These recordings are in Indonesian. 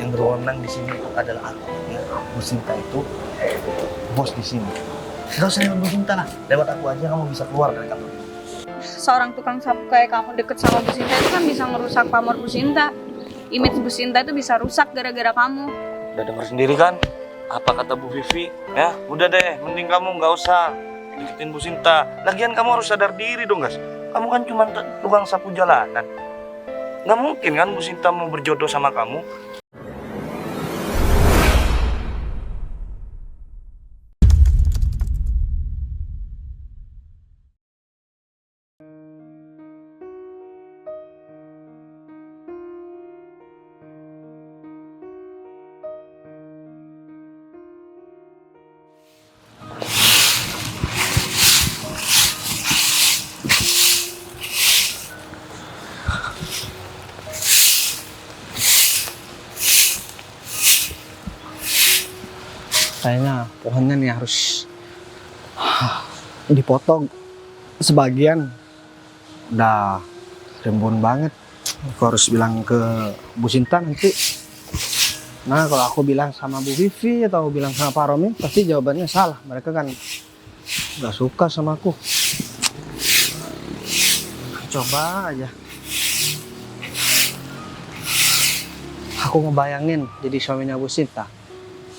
Yang berwenang di sini itu adalah aku. Ya. Bu Sinta itu bos di sini. Gak usah lewat Bu Sinta lah. Lewat aku aja kamu bisa keluar dari kantor. Seorang tukang sapu kayak kamu deket sama Bu Sinta itu kan bisa ngerusak pamor Bu Sinta. Image Bu Sinta itu bisa rusak gara-gara kamu. Udah denger sendiri kan? Apa kata Bu Vivi? Ya, udah deh, mending kamu nggak usah deketin Bu Sinta. Lagian kamu harus sadar diri dong, guys. Kamu kan cuma tukang sapu jalanan. Nggak mungkin kan Bu Sinta mau berjodoh sama kamu. Kayaknya pohonnya nih harus dipotong sebagian. Udah rimbun banget. Aku harus bilang ke Bu Sinta nanti. Nah kalau aku bilang sama Bu Vivi atau bilang sama Pak Romi pasti jawabannya salah. Mereka kan gak suka sama aku. Coba aja. Aku ngebayangin jadi suaminya Bu Sinta.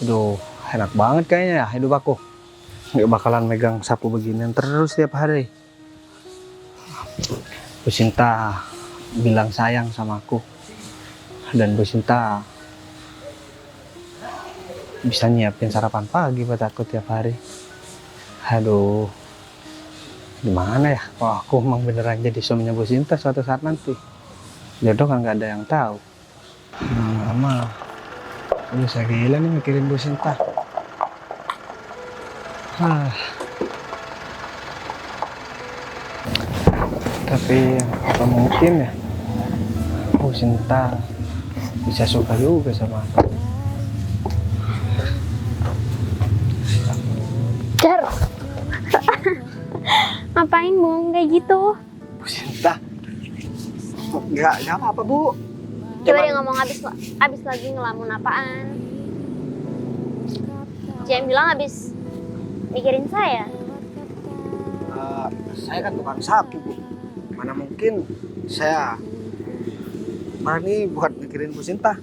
Aduh, enak banget kayaknya ya hidup aku. Nggak bakalan megang sapu beginian terus tiap hari. Bu Sinta bilang sayang sama aku. Dan Bu Sinta bisa nyiapin sarapan pagi buat aku tiap hari. Aduh, gimana ya kalau aku emang beneran jadi suaminya Bu Sinta suatu saat nanti. Jodoh kan nggak ada yang tahu. Lama. Aduh, saya gila nih mikirin Bu Sinta. Tapi apa mungkin ya Bu Sinta bisa suka juga sama aku. Jar, ngapain bung kayak gitu? Bu Sinta, nggak apa-apa Bu. Coba dia ngomong abis lagi ngelamun apaan? Jangan bilang abis mikirin saya. Saya kan tukang sapu Bu. Mana mungkin saya berani buat mikirin Bu Sinta.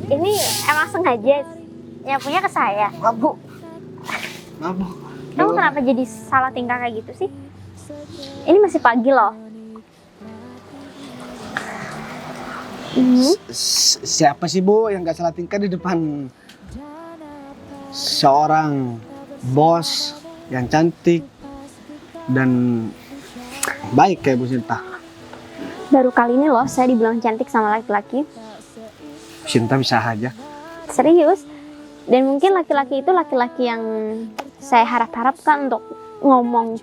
Ini emang sengaja nyapunya ke saya. Maaf Bu. Maaf Bu. Kamu kenapa jadi salah tingkah kayak gitu sih? Ini masih pagi loh. Siapa sih Bu yang gak salah tingkah di depan seorang bos yang cantik dan baik kayak Bu Sinta? Baru kali ini loh saya dibilang cantik sama laki-laki. Bu Sinta bisa aja. Serius. Dan mungkin laki-laki itu laki-laki yang saya harap-harapkan untuk ngomong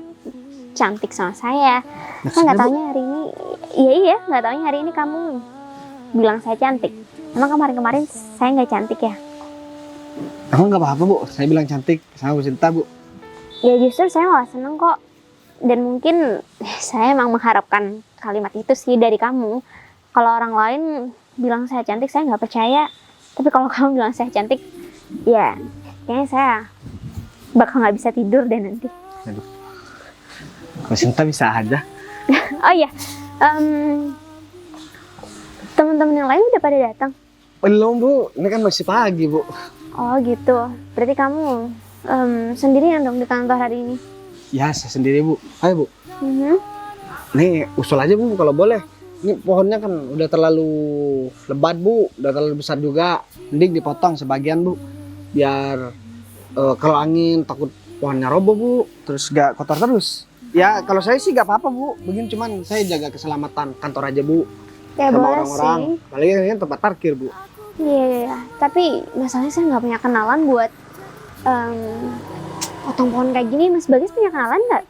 cantik sama saya. Kan nggak taunya hari ini, iya nggak taunya hari ini kamu bilang saya cantik. Emang kemarin-kemarin saya nggak cantik ya? Emang nggak apa-apa Bu, saya bilang cantik sama Bu Sinta Bu. Ya justru saya malah seneng kok. Dan mungkin saya emang mengharapkan kalimat itu sih dari kamu. Kalau orang lain bilang saya cantik, saya nggak percaya. Tapi kalau kamu bilang saya cantik, ya kayaknya saya bakal nggak bisa tidur deh nanti. Aduh, Bu Sinta bisa aja. Oh iya, teman-teman yang lain udah pada datang. Belum Bu, ini kan masih pagi Bu. Oh gitu, berarti kamu sendirian dong di kantor hari ini? Ya saya sendiri Bu. Ayo Bu. Mhm. Nih usul aja Bu kalau boleh. Ini pohonnya kan udah terlalu lebat Bu, udah terlalu besar juga. Mending dipotong sebagian Bu. Biar kalau angin takut pohonnya roboh Bu, terus gak kotor terus. Ya kalau saya sih gak apa-apa Bu, begini cuman saya jaga keselamatan kantor aja Bu. Ya Sama boleh orang-orang. sih. Paling ini tempat parkir Bu. Iya, tapi masalahnya saya nggak punya kenalan buat potong pohon kayak gini. Mas Bagas punya kenalan nggak?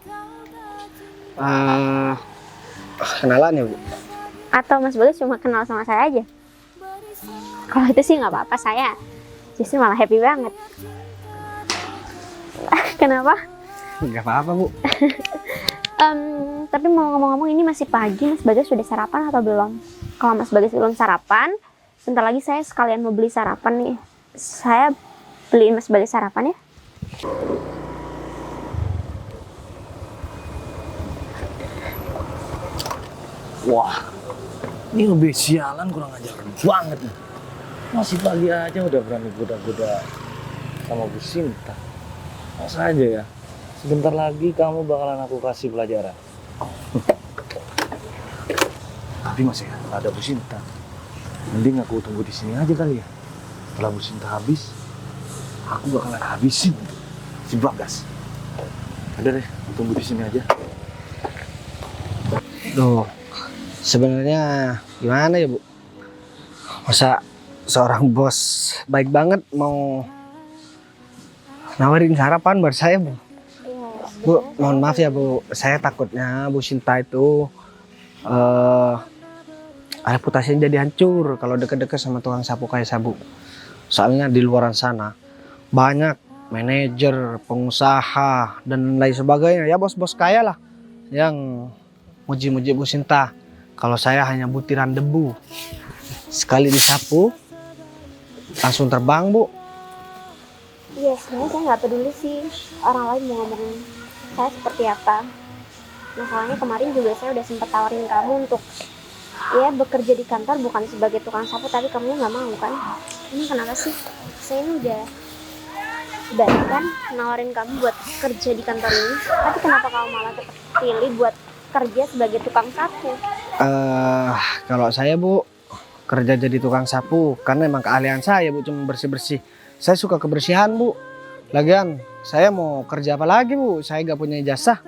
Kenalan ya Bu. Atau Mas Bagas cuma kenal sama saya aja? Kalau itu sih nggak apa-apa, saya justru malah happy banget. Kenapa? Gak apa-apa Bu. Tapi mau ngomong-ngomong ini masih pagi, Mas Bagas sudah sarapan atau belum? Kalau Mas Bagas belum sarapan, bentar lagi saya sekalian mau beli sarapan nih. Saya beliin Mas sebagai sarapan ya. Wah, ini lebih sialan, kurang ajar banget nih. Masih pagi aja udah berani goda-goda sama Bu Sinta. Masa aja ya, sebentar lagi kamu bakalan aku kasih pelajaran. Tapi masih ada Bu Sinta. Mending aku tunggu di sini aja kali ya. Setelah Bu Sinta habis, aku bakalan habisin si Bagas. Ada deh, tunggu di sini aja. Duh, sebenarnya gimana ya Bu? Masa seorang bos baik banget mau nawarin sarapan buat saya Bu? Bu, mohon maaf ya Bu, saya takutnya Bu Sinta itu reputasinya jadi hancur kalau deket-deket sama tukang sapu kayak saya Bu. Soalnya di luaran sana banyak manajer, pengusaha, dan lain sebagainya. Ya bos-bos kaya lah yang muji-muji Bu Sinta. Kalau saya hanya butiran debu. Sekali disapu, langsung terbang Bu. Iya, sebenarnya saya nggak peduli sih orang lain mau ngomong saya seperti apa. Masalahnya kemarin juga saya udah sempat tawarin kamu untuk ya bekerja di kantor bukan sebagai tukang sapu, tapi kamu nggak mau kan? Ini kenapa sih? Saya ini udah banyak kan nawarin kamu buat kerja di kantor ini, tapi kenapa kamu malah tetap pilih buat kerja sebagai tukang sapu? Kalau saya Bu kerja jadi tukang sapu karena emang keahlian saya Bu, cuma bersih-bersih. Saya suka kebersihan Bu. Lagian saya mau kerja apa lagi Bu? Saya gak punya ijazah.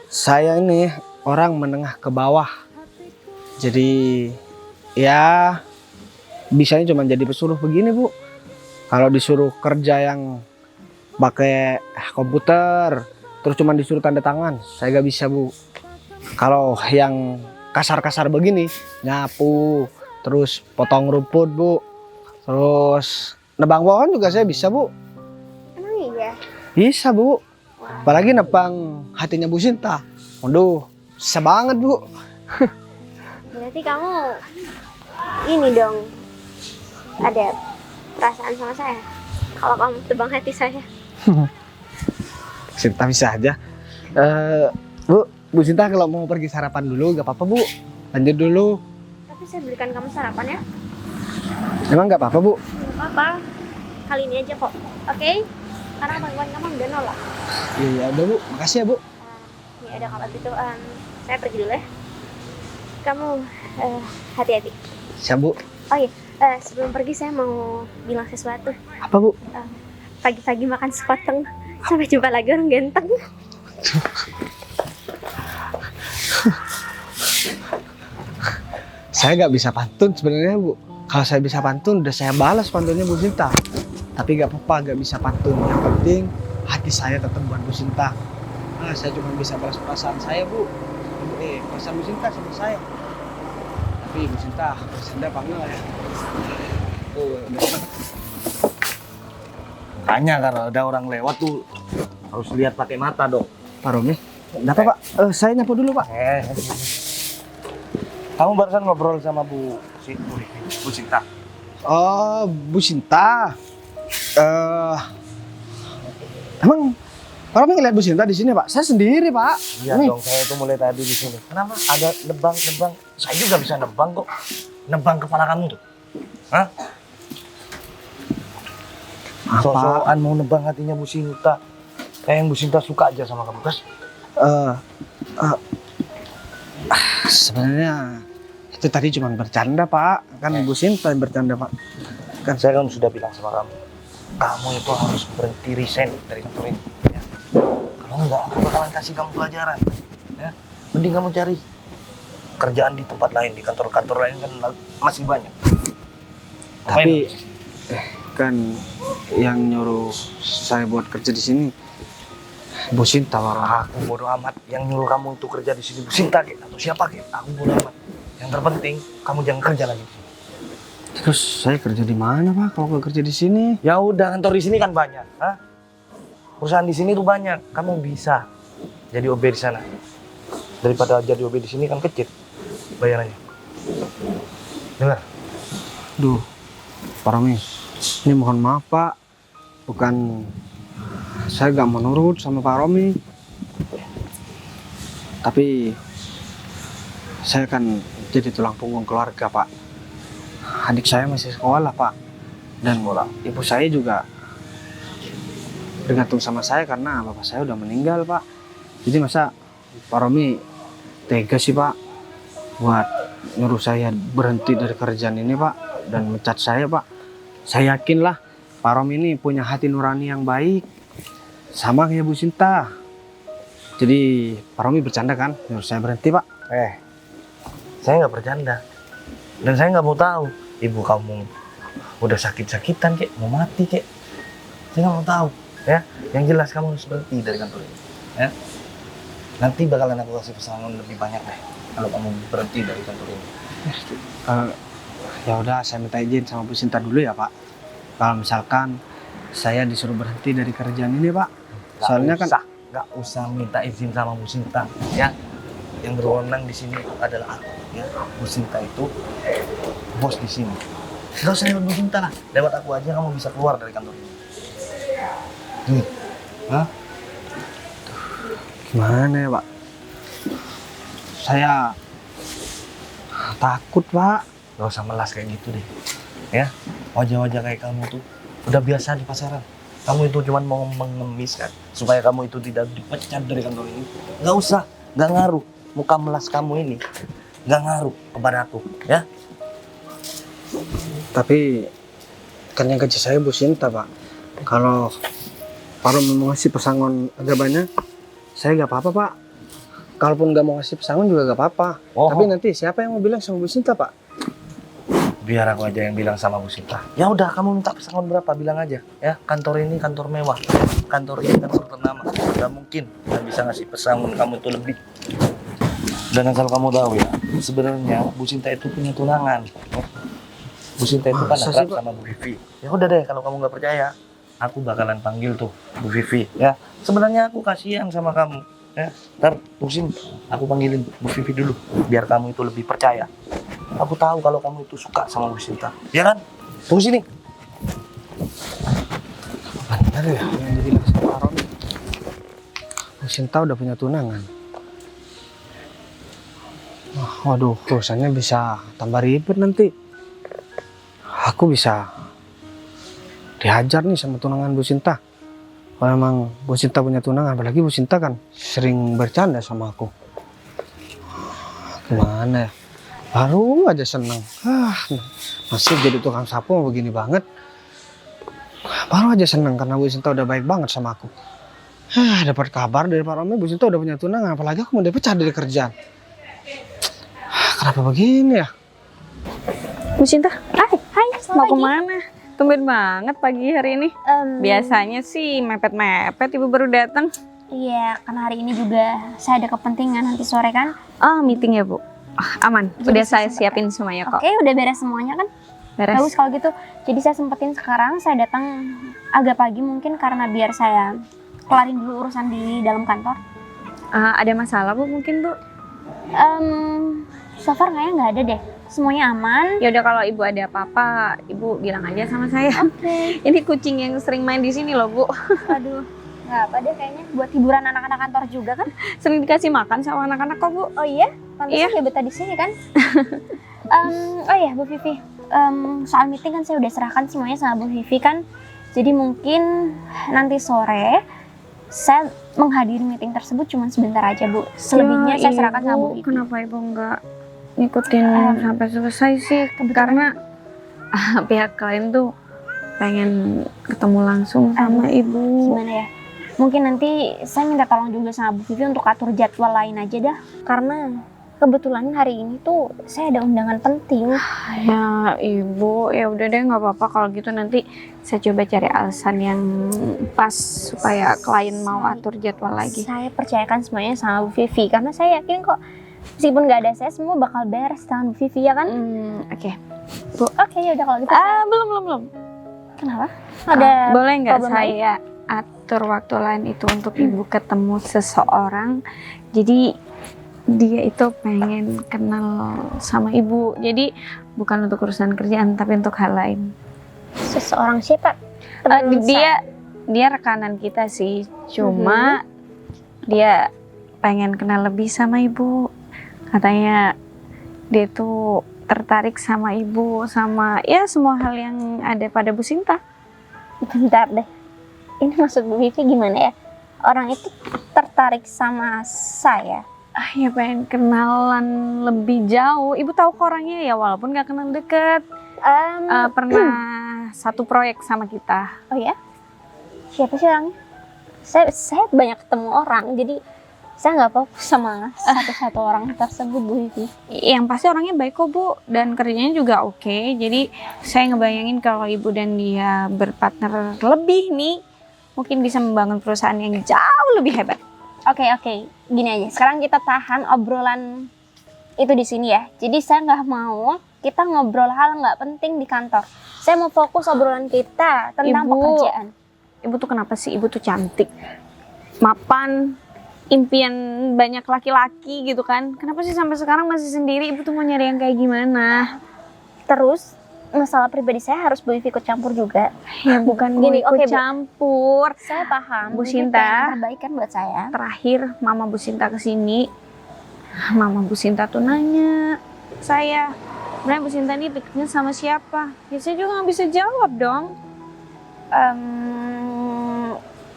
Saya ini orang menengah ke bawah. Jadi ya bisanya cuma jadi pesuruh begini Bu. Kalau disuruh kerja yang pakai komputer terus cuma disuruh tanda tangan, saya gak bisa Bu. Kalau yang kasar-kasar begini, nyapu, terus potong rumput Bu, terus nebang pohon juga saya bisa Bu. Emang iya? Bisa Bu. Apalagi nebang hatinya Bu Sinta. Waduh, bisa banget Bu. Berarti kamu ini dong ada perasaan sama saya kalau kamu tebang hati saya. Sinta bisa aja. Bu Sinta kalau mau pergi sarapan dulu gak apa-apa Bu. Lanjut dulu. Tapi saya belikan kamu sarapan ya. Emang gak apa-apa Bu? Gak apa-apa. Kali ini aja kok. Oke? Karena bantuan kamu udah nolak. Iya udah Bu. Makasih ya Bu. Ya udah kalau gitu saya pergi dulu ya. Kamu hati-hati. Siap Bu. Oh iya, sebelum pergi saya mau bilang sesuatu. Apa Bu? Pagi-pagi makan sekoteng. Sampai jumpa lagi orang ganteng. Saya nggak bisa pantun sebenarnya Bu. Kalau saya bisa pantun udah saya balas pantunnya Bu Sinta. Tapi nggak apa-apa, nggak bisa pantun. Yang penting hati saya tetap buat Bu Sinta. Saya cuma bisa balas perasaan saya Bu. Perasaan Bu Sinta sama saya. Tapi Bu Sinta bercanda apa enggak ya? Tanya kalau ada orang lewat tuh harus lihat pakai mata dong. Pak Romi, ada apa Pak? Saya nyapu dulu Pak. Kamu barusan ngobrol sama Bu Sinta. Oh, Bu Sinta. Emang Pak Romi ngeliat Bu Sinta di sini Pak? Saya sendiri Pak. Iya dong, saya tuh mulai tadi di sini. Kenapa? Ada nebang. Saya juga bisa nebang kok. Nebang kepala kamu tuh. Hah? So-soan mau nebang hatinya Bu Sinta. Kayak yang Bu Sinta suka aja sama kamu, Gas. Sebenarnya itu tadi cuma bercanda Pak. Kan Bu Sinta yang bercanda Pak. Kan saya kan sudah bilang sama kamu. Kamu itu harus berhenti resign dari kantor ini. Ya. Kalau enggak, aku bakalan kasih kamu pelajaran. Ya. Mending kamu cari kerjaan di tempat lain, di kantor-kantor lain kan masih banyak. Tapi kan yang nyuruh saya buat kerja di sini Bu Sinta Pak. Aku bodo amat. Yang nyuruh kamu itu kerja di sini Bu Sinta atau siapa aku bodo amat. Yang terpenting kamu jangan kerja lagi. Terus saya kerja di mana Pak? Kalau nggak kerja di sini? Ya udah, kantor di sini kan banyak. Hah? Perusahaan di sini tuh banyak. Kamu bisa jadi OB di sana. Daripada jadi OB di sini kan kecil bayarannya. Dengar, Duh, Pak Romi, ini mohon maaf Pak, bukan saya gak menurut sama Pak Romi, tapi saya kan jadi tulang punggung keluarga Pak. Adik saya masih sekolah Pak, dan ibu saya juga bergantung sama saya karena bapak saya udah meninggal Pak. Jadi masa Pak Romi tega sih Pak buat nyuruh saya berhenti dari kerjaan ini Pak dan mecat saya Pak. Saya yakin lah Pak Romi ini punya hati nurani yang baik sama kayak Bu Sinta. Jadi Pak Romi bercanda kan nyuruh saya berhenti Pak? Saya nggak bercanda. Dan saya nggak mau tahu ibu kamu udah sakit-sakitan kek, mau mati kek. Saya nggak mau tahu, ya. Yang jelas kamu harus berhenti dari kantor ini, ya. Nanti bakalan aku kasih pesangon lebih banyak deh kalau kamu berhenti dari kantor ini. Ya udah, saya minta izin sama Bu Sinta dulu ya Pak. Kalau misalkan saya disuruh berhenti dari kerjaan ini Pak, soalnya kan nggak usah minta izin sama Bu Sinta, ya. Yang berwenang di sini adalah aku, ya. Bu Sinta itu bos di sini. Nggak usah lewat Bu Sinta lah, lewat aku aja kamu bisa keluar dari kantor ini. Hah? gimana ya Pak? Saya takut Pak. Gak usah melas kayak gitu deh, ya. Wajah-wajah kayak kamu tuh udah biasa di pasaran. Kamu itu cuma mau mengemis kan, supaya kamu itu tidak dipecat dari kantor ini. Gak usah, gak ngaruh. Muka melas kamu ini gak ngaruh kepada aku, ya. Tapi kan yang gaji saya Bu Sinta Pak. Kalau Pak Rom mau ngasih pesangon agak banyak, saya nggak apa-apa Pak. Kalaupun nggak mau ngasih pesangon juga nggak apa-apa. Oh. Tapi nanti siapa yang mau bilang sama Bu Sinta Pak? Biar aku aja yang bilang sama Bu Sinta. Ya udah, kamu minta pesangon berapa bilang aja, ya. Kantor ini kantor mewah, kantor ini kantor ternama. Gak mungkin nggak bisa ngasih pesangon kamu itu lebih. Dan asal kamu tahu ya, sebenarnya Bu Sinta itu punya tunangan. Bu Sinta itu kan Masa sih, akrab Pak? sama Bu Vivi. Ya udah deh, kalau kamu nggak percaya, aku bakalan panggil tuh Bu Vivi, ya. Sebenarnya aku kasihan sama kamu, ya. Ntar pusing, aku panggilin Bu Vivi dulu, biar kamu itu lebih percaya. Aku tahu kalau kamu itu suka sama Bu Sinta, ya kan? Tunggu sini. Benar ya yang dibilang sama Pak Rom. Bu Sinta udah punya tunangan. Waduh, urusannya bisa tambah ribet nanti. Aku bisa dihajar nih sama tunangan Bu Sinta. Kalau emang Bu Sinta punya tunangan, apalagi Bu Sinta kan sering bercanda sama aku. Gimana ya? Baru aja seneng. Masih jadi tukang sapu begini banget. Baru aja seneng karena Bu Sinta udah baik banget sama aku. Dapat kabar dari Pak Romi, Bu Sinta udah punya tunangan, apalagi aku mau dipecat dari kerjaan. Kenapa begini ya? Bu Sinta, Hai, mau selamat pagi. kemana? Tumben banget pagi hari ini. Biasanya sih mepet-mepet ibu baru datang. Iya, karena hari ini juga saya ada kepentingan nanti sore kan. Oh, meeting ya Bu? Aman, Jadi udah saya saya siapin semuanya kok. Oke, udah beres semuanya kan? Beres. Bagus kalau gitu. Jadi saya sempetin sekarang, saya datang agak pagi mungkin karena biar saya kelarin dulu urusan di dalam kantor. Ada masalah Bu mungkin Bu? So far kayaknya nggak ada deh. Semuanya aman. Ya udah kalau ibu ada apa-apa, ibu bilang aja sama saya. Oke. Ini kucing yang sering main di sini loh Bu. Aduh, nggak apa deh kayaknya. Buat hiburan anak-anak kantor juga kan? Sering dikasih makan sama anak-anak kok Bu. Oh iya? Pantasnya Iya. dia betah di sini kan? Oh iya Bu Vivi, soal meeting kan saya udah serahkan semuanya sama Bu Vivi kan. Jadi mungkin nanti sore saya menghadiri meeting tersebut cuma sebentar aja Bu. Selebihnya saya serahkan sama Bu Vivi. Kenapa ibu nggak ngikutin sampai selesai sih? Karena pihak klien tuh pengen ketemu langsung sama ibu. Gimana ya? Mungkin nanti saya minta tolong juga sama Bu Vivi untuk atur jadwal lain aja dah. Karena kebetulan hari ini tuh saya ada undangan penting. Ya ibu, ya udah deh nggak apa-apa kalau gitu nanti saya coba cari alasan yang pas supaya klien mau atur jadwal lagi. Saya percayakan semuanya sama Bu Vivi karena saya yakin kok meskipun nggak ada saya semua bakal beres dengan Bu Vivi ya kan? Oke. Oke ya udah kalau gitu. Belum. Kenapa? Ada boleh nggak problem saya atur waktu lain itu untuk ibu ketemu seseorang? Jadi dia itu pengen kenal sama ibu. Jadi bukan untuk urusan kerjaan tapi untuk hal lain. Seseorang siapa? Dia rekanan kita sih, cuma dia pengen kenal lebih sama ibu. Katanya dia tuh tertarik sama ibu, sama ya semua hal yang ada pada Bu Sinta. Bentar deh. Ini maksud Bu Vivi gimana ya? Orang itu tertarik sama saya. Ya pengen kenalan lebih jauh. Ibu tahu kok orangnya ya, walaupun gak kenal deket. Pernah satu proyek sama kita. Oh ya? Siapa sih orangnya? Saya banyak ketemu orang, jadi saya nggak fokus sama satu-satu orang tersebut, Bu Vivi. Yang pasti orangnya baik kok Bu, dan kerjanya juga oke. Jadi saya ngebayangin kalau ibu dan dia berpartner lebih nih, mungkin bisa membangun perusahaan yang jauh lebih hebat. Oke, gini aja. Sekarang kita tahan obrolan itu di sini ya. Jadi saya nggak mau kita ngobrol hal nggak penting di kantor. Saya mau fokus obrolan kita tentang pekerjaan. Ibu tuh kenapa sih? Ibu tuh cantik, mapan, impian banyak laki-laki gitu kan. Kenapa sih sampai sekarang masih sendiri? Ibu tuh mau nyari yang kayak gimana? Terus masalah pribadi saya harus Bu Vivi ikut campur juga. Ya bukan Gini, ikut oke, Bu. campur. Saya paham. Bu Bu Vivi Sinta. pengen terbaik kan buat saya. Terakhir Mama Bu Sinta kesini, Mama Bu Sinta tuh nanya saya, sebenarnya Bu Sinta ini deketnya sama siapa? Ya saya juga nggak bisa jawab dong.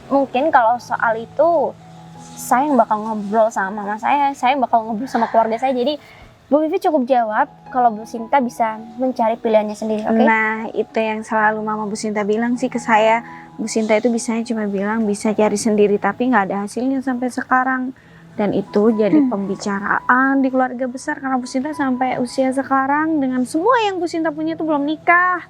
Mungkin kalau soal itu saya yang bakal ngobrol sama mama saya yang bakal ngobrol sama keluarga saya. Jadi Bu Vivi cukup jawab kalau Bu Sinta bisa mencari pilihannya sendiri, oke? Nah itu yang selalu Mama Bu Sinta bilang sih ke saya. Bu Sinta itu bisanya cuma bilang bisa cari sendiri, tapi nggak ada hasilnya sampai sekarang. Dan itu jadi pembicaraan di keluarga besar karena Bu Sinta sampai usia sekarang dengan semua yang Bu Sinta punya itu belum nikah.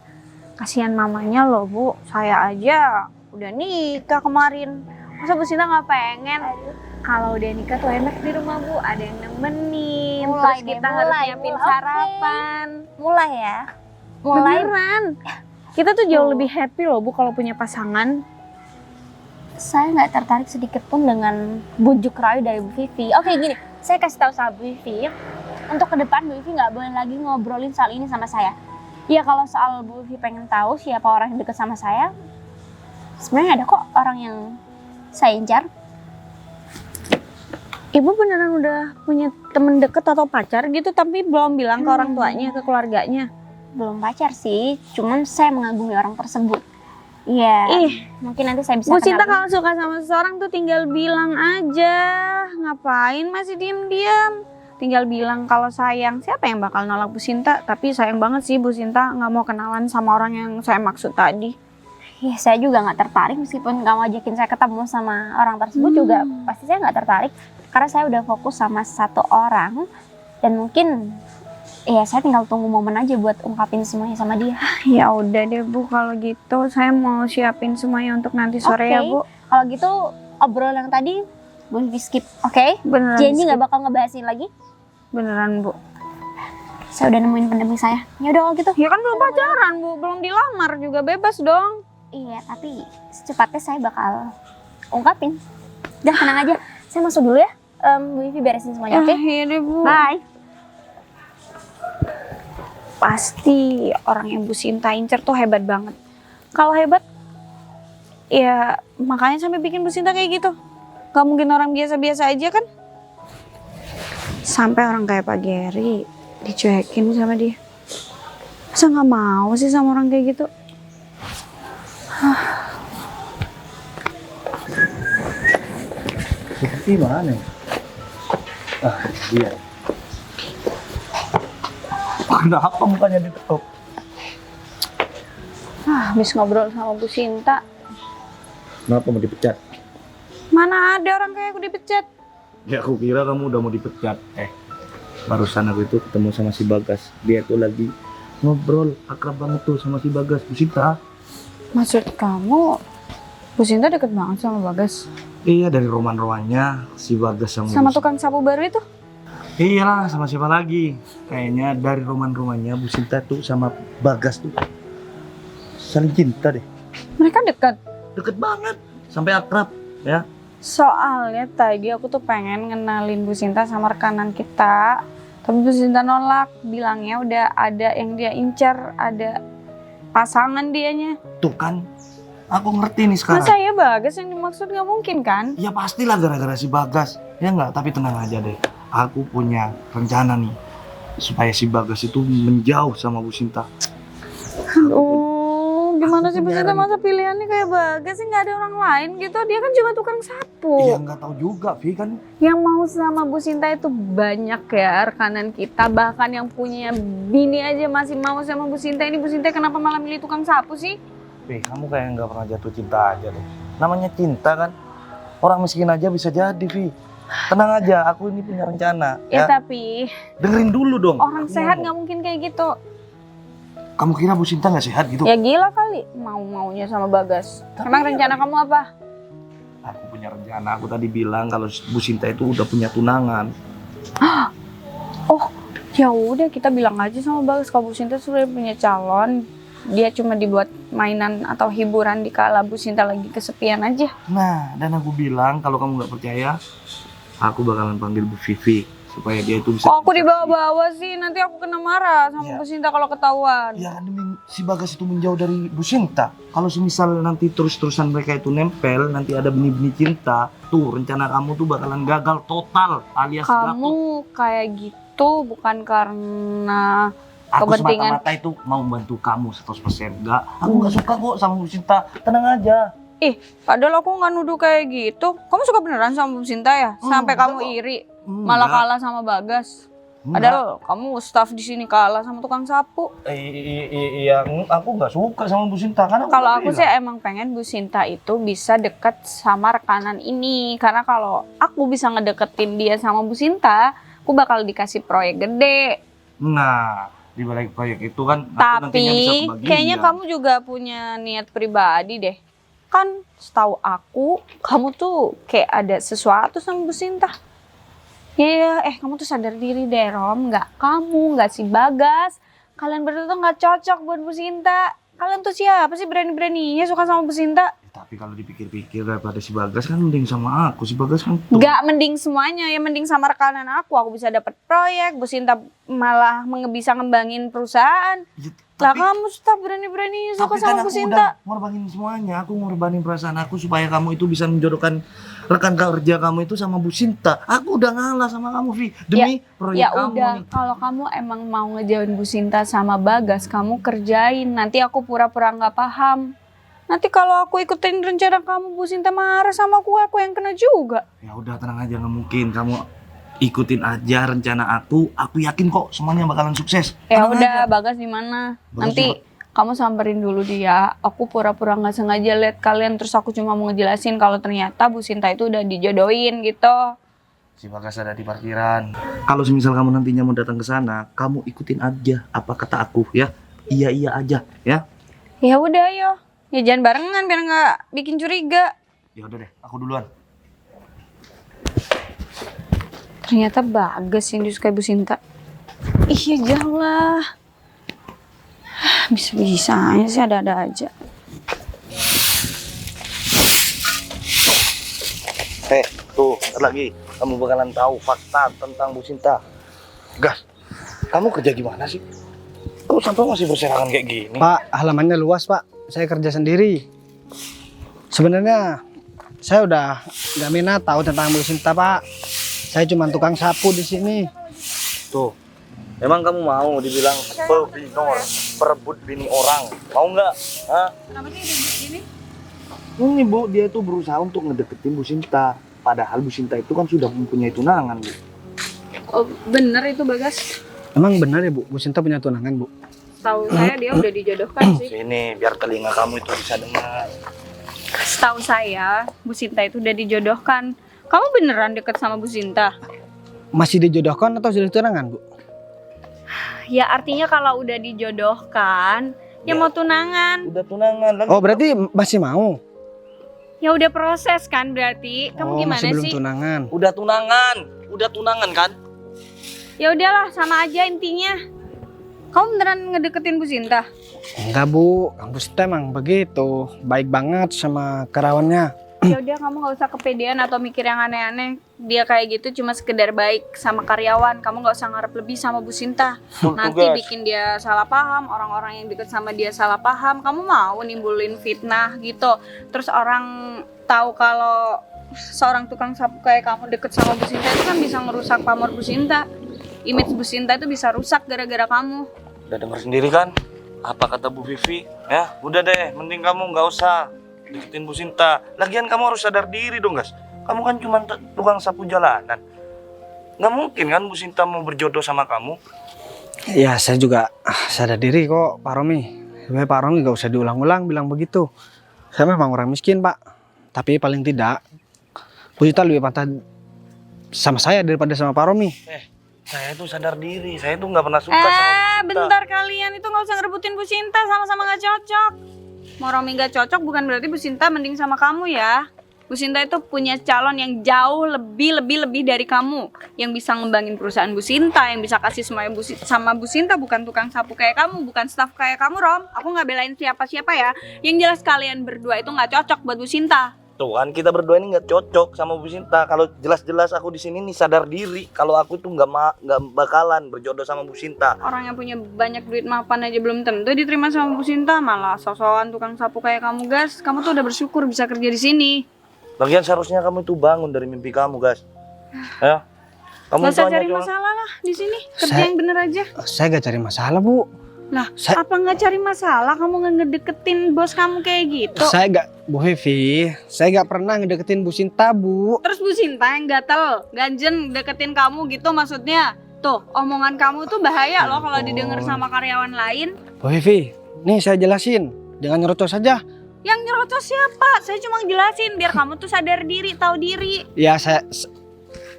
Kasihan mamanya loh Bu, saya aja udah nikah kemarin. Masa Bu Sinta nggak pengen? Kalau udah nikah tuh enak di rumah Bu, ada yang nemenin. Mulai Terus deh, kita harus mulai, nyiapin mulai. sarapan. Mulai ya. Mulai. Beneran. Kita tuh jauh lebih happy loh Bu kalau punya pasangan. Saya nggak tertarik sedikit pun dengan bujuk rayu dari Bu Vivi. Oke gini, saya kasih tahu sama Bu Vivi. Untuk ke depan Bu Vivi nggak boleh lagi ngobrolin soal ini sama saya. Ya kalau soal Bu Vivi pengen tahu siapa orang yang deket sama saya, sebenarnya ada kok orang yang saya incar. Ibu beneran udah punya temen deket atau pacar gitu tapi belum bilang ke orang tuanya, ke keluarganya? Belum pacar sih, cuman saya mengagumi orang tersebut. Iya, mungkin nanti saya bisa Bu Sinta kenalin. kalau suka sama seseorang tuh tinggal bilang aja. Ngapain masih diem-diem? Tinggal bilang kalau sayang. Siapa yang bakal nolak Bu Sinta? Tapi sayang banget sih Bu Sinta nggak mau kenalan sama orang yang saya maksud tadi. Ya saya juga nggak tertarik meskipun kamu ajakin saya ketemu sama orang tersebut juga pasti saya nggak tertarik karena saya udah fokus sama satu orang dan mungkin ya saya tinggal tunggu momen aja buat ungkapin semuanya sama dia. Ya udah deh Bu, kalau gitu saya mau siapin semuanya untuk nanti sore ya Bu. Kalau gitu obrolan yang tadi boleh di skip, oke? Beneran Janji nggak skip. bakal ngebahasin lagi. Beneran Bu. Saya udah nemuin pendamping saya. Ya udah kalau gitu. Ya kan belum pacaran Bu, belum dilamar juga, bebas dong. Iya, tapi secepatnya saya bakal ungkapin. Udah tenang aja. Saya masuk dulu ya. Bu Vivi beresin semuanya, oke? Iya deh Bu. Bye. Pasti orang yang Bu Sinta incer tuh hebat banget. Kalau hebat, ya makanya sampai bikin Bu Sinta kayak gitu. Gak mungkin orang biasa-biasa aja kan? Sampai orang kayak Pak Gary dicuekin sama dia. Masa gak mau sih sama orang kayak gitu? Seperti mana? Dia. Kenapa mukanya ditutup? Habis ngobrol sama Bu Sinta. Kenapa mau dipecat? Mana ada orang kayak aku dipecat? Ya aku kira kamu udah mau dipecat. Barusan aku itu ketemu sama si Bagas. Dia tuh lagi ngobrol akrab banget tuh sama si Bagas, Bu Sinta. Maksud kamu, Bu Sinta deket banget sama Bagas? Iya, dari roman-romannya si Bagas sama Sama Bu Sinta. tukang sapu baru itu? Iyalah, sama siapa lagi? Kayaknya dari roman-romannya Bu Sinta tuh sama Bagas tuh saling cinta deh. Mereka dekat. Deket banget, sampai akrab ya. Soalnya tadi aku tuh pengen ngenalin Bu Sinta sama rekanan kita. Tapi Bu Sinta nolak, bilangnya udah ada yang dia incar, ada pasangan dianya. Tuh kan, aku ngerti nih sekarang. Masa ya Bagas yang dimaksud nggak mungkin kan? Ya pastilah gara-gara si Bagas. Ya enggak, tapi tenang aja deh. Aku punya rencana nih supaya si Bagas itu menjauh sama Bu Sinta. Oh, gimana Aku sih Bu punya Sinta, masa pilihannya kayak Bagas sih, nggak ada orang lain gitu? Dia kan cuma tukang sapu. Iya nggak tahu juga, Vi kan. Yang mau sama Bu Sinta itu banyak ya rekanan kita, bahkan yang punya bini aja masih mau sama Bu Sinta. Ini Bu Sinta kenapa malah milih tukang sapu sih? Vi, kamu kayak nggak pernah jatuh cinta aja deh. Namanya cinta kan, orang miskin aja bisa jadi, Vi. Tenang aja, aku ini punya rencana. Ya, tapi Dengerin dulu dong. orang Aku sehat ngomong. nggak mungkin kayak gitu. Kamu kira Bu Sinta nggak sehat gitu? Ya gila kali, mau-maunya sama Bagas. Tapi Emang ya, rencana kamu apa? Aku punya rencana. Aku tadi bilang kalau Bu Sinta itu udah punya tunangan. Oh, ya udah kita bilang aja sama Bagas kalau Bu Sinta sudah punya calon. Dia cuma dibuat mainan atau hiburan di kala Bu Sinta lagi kesepian aja. Nah, dan aku bilang kalau kamu nggak percaya, aku bakalan panggil Bu Vivi supaya dia itu bisa. Kok aku dibawa-bawa sih? Nanti aku kena marah sama Iya. Bu Sinta kalau ketahuan. Ya kan demi si Bagas itu menjauh dari Bu Sinta. Kalau semisal nanti terus-terusan mereka itu nempel, nanti ada benih-benih cinta, tuh rencana kamu tuh bakalan gagal total alias gatot. Kamu kayak gitu bukan karena Aku kepentingan. semata-mata itu mau membantu kamu 100%. Enggak, aku nggak suka kok sama Bu Sinta. Tenang aja. Padahal aku nggak nuduh kayak gitu. Kamu suka beneran sama Bu Sinta ya? Sampai Enggak kamu kok. iri, malah kalah sama Bagas. Padahal kamu staff di sini kalah sama tukang sapu. Iya, aku nggak suka sama Bu Sinta karena Kalau aku sih emang pengen Bu Sinta itu bisa deket sama rekanan ini. Karena kalau aku bisa ngedeketin dia sama Bu Sinta, aku bakal dikasih proyek gede. Nah, di balik proyek itu kan aku nantinya bisa Tapi kebagian. kayaknya kamu juga punya niat pribadi deh. Kan setahu aku, kamu tuh kayak ada sesuatu sama Bu Sinta. Iya, kamu tuh sadar diri deh, Rom. Nggak kamu, nggak si Bagas. Kalian berdua tuh nggak cocok buat Bu Sinta. Kalian tuh siapa sih berani-beraninya suka sama Bu Sinta? Tapi kalau dipikir-pikir daripada si Bagas kan mending sama aku. Si Bagas kan tuh. Nggak mending semuanya, ya mending sama rekanan aku. Aku bisa dapat proyek, Bu Sinta malah bisa ngembangin perusahaan. Ya, Lah tapi, kamu tetap berani-beraninya suka tapi kan sama Bu aku Sinta. udah ngorbanin semuanya. Aku ngorbanin perasaan aku supaya kamu itu bisa menjodohkan rekan kerja kamu itu sama Bu Sinta. Aku udah ngalah sama kamu, Vi. Demi proyek Ya kamu udah, nih. kalau kamu emang mau ngejauhin Bu Sinta sama Bagas, kamu kerjain. Nanti aku pura-pura nggak paham. Nanti kalau aku ikutin rencana kamu, Bu Sinta marah sama aku yang kena juga. Ya udah tenang aja, nggak mungkin. Kamu ikutin aja rencana aku. Aku yakin kok semuanya bakalan sukses. Ya Tenang udah, aja. Bagas di mana? Bagas Nanti kamu samperin dulu dia. Aku pura-pura nggak sengaja lihat kalian, terus aku cuma mau ngejelasin kalau ternyata Bu Sinta itu udah dijodohin gitu. Si Bagas ada di parkiran. Kalau semisal kamu nantinya mau datang ke sana, kamu ikutin aja apa kata aku ya. Iya aja ya. Ya udah, ayo. Ya jangan barengan biar nggak bikin curiga. Ya udah deh, aku duluan. Ternyata Bagas yang disukai Bu Sinta. Iya jauh lah. Bisa-bisanya sih ada-ada aja. Tuh, ntar lagi kamu bakalan tahu fakta tentang Bu Sinta. Gas, kamu kerja gimana sih? Kok sampai masih berserakan kayak gini? Pak, halamannya luas Pak. Saya kerja sendiri. Sebenarnya saya udah nggak minat tahu tentang Bu Sinta Pak. Saya cuma tukang sapu di sini. Tuh, emang kamu mau dibilang pebinor, perebut bini orang? Mau nggak? Hah? Kenapa sih ribut gini? Ini Bu, dia tuh berusaha untuk ngedeketin Bu Sinta. Padahal Bu Sinta itu kan sudah mempunyai tunangan, Bu. Oh bener itu Bagas. Emang benar ya Bu Sinta punya tunangan Bu? Setahu saya dia udah dijodohkan sih. Sini, biar telinga kamu itu bisa dengar. Setahu saya Bu Sinta itu udah dijodohkan. Kamu beneran deket sama Bu Sinta? Masih dijodohkan atau sudah tunangan Bu? Ya artinya kalau udah dijodohkan, ya mau tunangan. Udah tunangan. Lagi Oh berarti masih mau? Ya udah proses kan berarti. Kamu gimana masih belum sih? tunangan. Udah tunangan kan? Ya udahlah sama aja intinya. Kamu beneran ngedeketin Bu Sinta? Enggak Bu, Kang Bu Sinta emang begitu. Baik banget sama karyawannya. Ya udah, kamu nggak usah kepedean atau mikir yang aneh-aneh. Dia kayak gitu cuma sekedar baik sama karyawan. Kamu nggak usah ngarep lebih sama Bu Sinta. Nanti Tugas. bikin dia salah paham, orang-orang yang deket sama dia salah paham. Kamu mau nimbulin fitnah gitu. Terus orang tahu kalau seorang tukang sapu kayak kamu deket sama Bu Sinta itu kan bisa ngerusak pamor Bu Sinta. Image Bu Sinta itu bisa rusak gara-gara kamu. Udah denger sendiri kan apa kata Bu Vivi? Ya, udah deh, mending kamu nggak usah deketin Bu Sinta. Lagian kamu harus sadar diri dong, guys. Kamu kan cuma tukang sapu jalanan. Nggak mungkin kan Bu Sinta mau berjodoh sama kamu. Ya saya juga sadar diri kok Pak Romi. Sebenarnya Pak Romi gak usah diulang-ulang bilang begitu. Saya memang orang miskin Pak. Tapi paling tidak Bu Sinta lebih pantas sama saya daripada sama Pak Romi. Saya tuh sadar diri. Saya tuh nggak pernah suka sama Bu Sinta. Bentar, kalian itu nggak usah ngerebutin Bu Sinta, sama-sama nggak cocok. Mau Romi nggak cocok bukan berarti Bu Sinta mending sama kamu ya. Bu Sinta itu punya calon yang jauh lebih dari kamu, yang bisa ngembangin perusahaan Bu Sinta, yang bisa kasih semuanya sama Bu Sinta, bukan tukang sapu kayak kamu, bukan staff kayak kamu, Rom. Aku nggak belain siapa-siapa ya. Yang jelas kalian berdua itu nggak cocok buat Bu Sinta. Tuh kan kita berdua ini nggak cocok sama Bu Sinta. Kalau jelas-jelas aku di sini nih sadar diri kalau aku tuh nggak bakalan berjodoh sama Bu Sinta. Orang yang punya banyak duit mapan aja belum tentu diterima sama Bu Sinta, malah sosokan tukang sapu kayak kamu, Gas. Kamu tuh udah bersyukur bisa kerja di sini. Lagian seharusnya kamu itu bangun dari mimpi kamu, guys. Ya. Kamu Gak usah itu hanya cari cuma- masalah lah di sini. Kerja Saya- yang bener aja. Saya gak cari masalah Bu. Lah, Saya- apa nggak cari masalah? Kamu nggak ngedeketin bos kamu kayak gitu. Saya gak, Bu Vivi, saya gak pernah ngedeketin Bu Sinta Bu. Terus Bu Sinta yang gatel, ganjen deketin kamu gitu maksudnya. Tuh, omongan kamu tuh bahaya loh kalau didengar sama karyawan lain. Bu Vivi, nih saya jelasin. Dengan nyerocos saja. Yang nyerocos siapa? Saya cuma jelasin biar kamu tuh sadar diri, tahu diri. Ya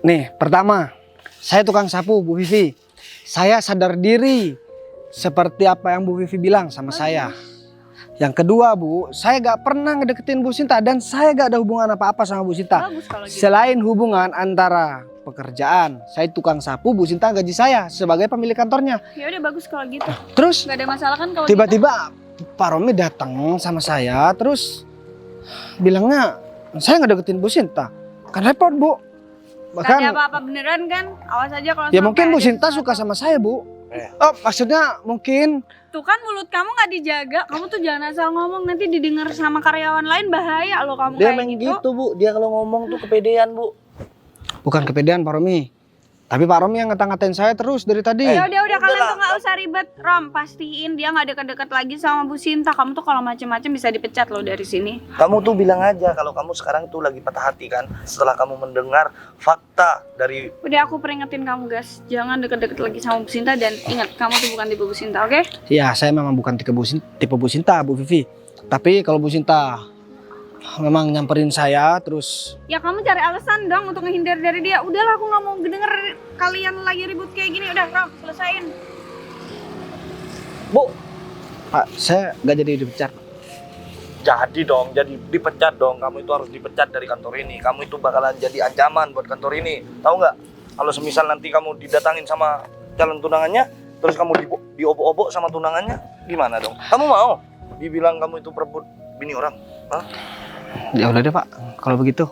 nih pertama, saya tukang sapu Bu Vivi. Saya sadar diri. Seperti apa yang Bu Vivi bilang sama saya. Yang kedua Bu, saya gak pernah ngedeketin Bu Sinta. Dan saya gak ada hubungan apa-apa sama Bu Sinta. Bagus kalau gitu. Selain hubungan antara pekerjaan, saya tukang sapu, Bu Sinta gaji saya sebagai pemilik kantornya. Ya udah bagus kalau gitu. Terus Gak ada masalah kan kalau tiba-tiba Pak Romi datang sama saya, terus bilangnya saya ngedeketin Bu Sinta. Kan repot Bu. gitu. Gak ada Bahkan apa-apa beneran kan? Awas aja kalau ya sampai mungkin Bu ada Sinta sesuatu. suka sama saya Bu. Eh. Oh maksudnya mungkin Tuh kan mulut kamu nggak dijaga. Kamu tuh jangan asal ngomong, nanti didengar sama karyawan lain bahaya loh kamu Dia kayak main gitu. gitu, Bu. Dia kalau ngomong tuh kepedean, Bu. bukan kepedean Pak Romi. Tapi Pak Romi yang ngata-ngatain saya terus dari tadi. Ya udah Udah kalian lah. tuh nggak usah ribet, Rom. Pastiin dia nggak deket-deket lagi sama Bu Sinta. Kamu tuh kalau macem-macem bisa dipecat loh dari sini. Kamu tuh bilang aja kalau kamu sekarang tuh lagi patah hati kan setelah kamu mendengar fakta dari Udah aku peringetin kamu, guys. Jangan deket-deket lagi sama Bu Sinta dan ingat kamu tuh bukan tipe Bu Sinta, oke? Ya saya memang bukan tipe Bu Sinta Bu Vivi. Tapi kalau Bu Sinta memang nyamperin saya terus Ya kamu cari alasan dong untuk menghindar dari dia. Udahlah, aku nggak mau denger kalian lagi ribut kayak gini. Udah, Rom, selesain. Bu, Pak saya gak jadi dipecat. jadi dong, jadi dipecat dong. Kamu itu harus dipecat dari kantor ini. Kamu itu bakalan jadi ancaman buat kantor ini. Tahu nggak? Kalau semisal nanti kamu didatangin sama calon tunangannya, terus kamu diobok-obok sama tunangannya, gimana dong? Kamu mau dibilang kamu itu perebut bini orang? Hah? Ya udah deh Pak, kalau begitu.